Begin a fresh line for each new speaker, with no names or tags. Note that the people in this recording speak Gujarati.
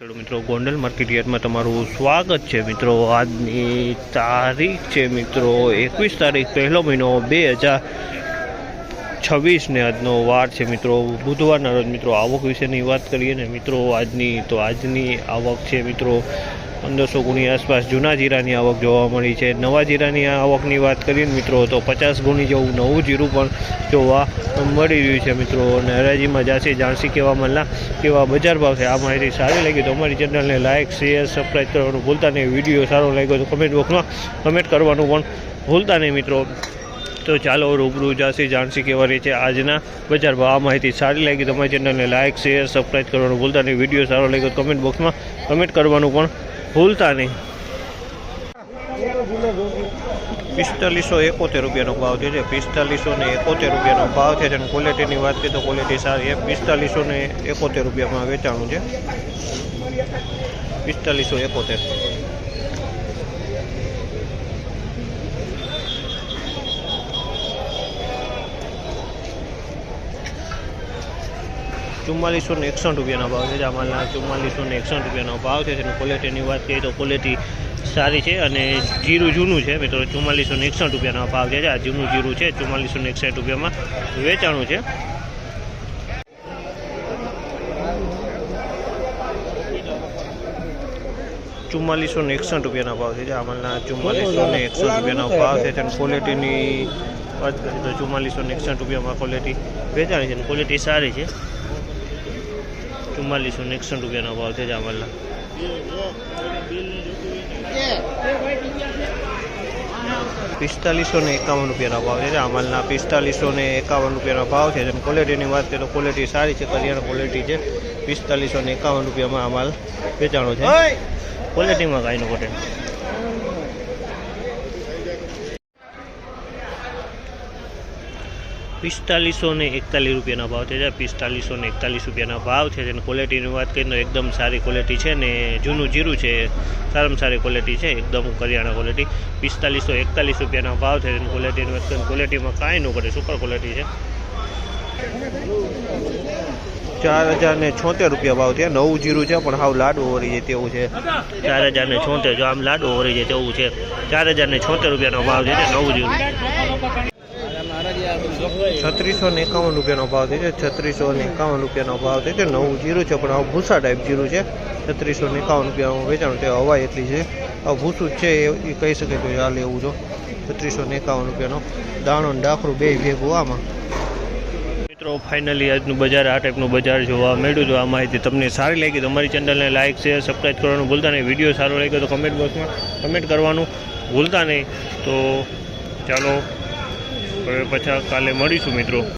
ખેડૂત મિત્રો ગોંડલ માર્કેટ યાર્ડમાં તમારું સ્વાગત છે મિત્રો। આજની તારીખ છે મિત્રો 21 તારીખ પહેલો મહિનો 2026 ને આજનો વાર છે મિત્રો બુધવારના રોજ મિત્રો આવક વિશેની વાત કરીએ ને મિત્રો આજની આવક છે મિત્રો 1500 ગુણી આસપાસ જૂના જીરાની આવક જોવા મળી છે। નવા જીરાની આવકની વાત કરીએ ને મિત્રો તો 50 ગુણી જેવું નવું જીરું પણ જોવા મળી રહ્યું છે મિત્રો। અને હરાજીમાં જાણસી કેવા માલના કેવા બજાર ભાવ છે। આ માહિતી સારી લાગી તો અમારી ચેનલને લાઇક શેર સબસ્ક્રાઈબ કરવાનું ભૂલતા નહીં। વિડીયો સારો લાગ્યો તો કમેન્ટ બોક્સમાં કમેન્ટ કરવાનું પણ ભૂલતા નહીં મિત્રો। તો ચાલો રૂબરૂ જાણસી કેવા રહી છે આજના બજાર ભાવ। આ માહિતી સારી લાગી તો અમારી ચેનલને લાઇક શેર સબસ્ક્રાઈબ કરવાનું ભૂલતા નહીં। વિડીયો સારો લાગ્યો તો કમેન્ટ બોક્સમાં કમેન્ટ કરવાનું પણ ભૂલતા નહીં। 4571 રૂપિયાનો ભાવ છે। 4571 રૂપિયાનો ભાવ છે અને ક્વોલિટીની વાત કરીએ તો ક્વોલિટી સારી છે। 4571 રૂપિયામાં વેચાણું છે। 4571 4461 રૂપિયાનો ભાવ છે। આ માલના 4461 રૂપિયાનો ભાવ છે અને ક્વોલિટીની વાત કરીએ તો ક્વોલિટી સારી છે અને જીરું જૂનું છે મિત્રો। 4461 રૂપિયાનો ભાવ છે। આ જૂનું જીરું છે 4461 રૂપિયામાં વેચાણું છે। ₹4461 રૂપિયાના ભાવ છે। આ માલના 4461 રૂપિયાનો ભાવ છે અને ક્વોલિટીની વાત કરીએ તો 4461 રૂપિયામાં ક્વોલિટી વેચાણી છે અને ક્વોલિટી સારી છે। 4461 રૂપિયાનો ભાવ છે આ માલના। 4551 રૂપિયાનો ભાવ છે। આ માલના 4551 રૂપિયાનો ભાવ છે અને ક્વોલિટીની વાત કરીએ તો ક્વોલિટી સારી છે, કરિયાણા ક્વોલિટી છે। 4551 રૂપિયામાં આ માલ વેચાણો છે। ક્વોલિટીમાં કાંઈ ન ઘટે। 4541 રૂપિયાના ભાવ છે। 4541 રૂપિયાના ભાવ છે અને ક્વોલિટીની વાત કરીએ તો એકદમ સારી ક્વોલિટી છે ને જૂનું જીરું છે, સારામાં સારી ક્વોલિટી છે, એકદમ કરિયાણા ક્વોલિટી। 4541 રૂપિયાના ભાવ છે અને ક્વોલિટીની વાત કરીએ ક્વોલિટીમાં કાંઈ ન કરે, સુપર ક્વોલિટી છે। 4076 રૂપિયા ભાવ છે। નવું જીરું છે પણ હાવ લાડુ ઓરી જાય તેવું છે। 4076 જો આમ લાડુ ઓરી જાય તેવું છે। 4076 રૂપિયાનો ભાવ છે નવું જીરું। 3651 રૂપિયાનો ભાવ છે। 3651 રૂપિયાનો ભાવ છે। નવું જીરું છે પણ આવું ભૂસા ટાઈપ જીરું છે। 3651 રૂપિયામાં વેચાણ છે। હવા એટલી છે, આ ભૂસું જ છે એ કહી શકે તો હાલ એવું જો। 3651 રૂપિયાનો દાણો ને ડાખરું બે ભેગું આમાં મિત્રો। ફાઇનલી આજનું બજાર આ ટાઈપનું બજાર જોવા મળ્યું। તો આ માહિતી તમને સારી લાગી તો અમારી ચેનલને લાઇક શેર સબસ્ક્રાઈબ કરવાનું ભૂલતા નહીં। વિડીયો સારો લાગ્યો તો કમેન્ટ બોક્સમાં કમેન્ટ કરવાનું ભૂલતા નહીં। તો ચાલો હવે પાછા કાલે મળીશું મિત્રો।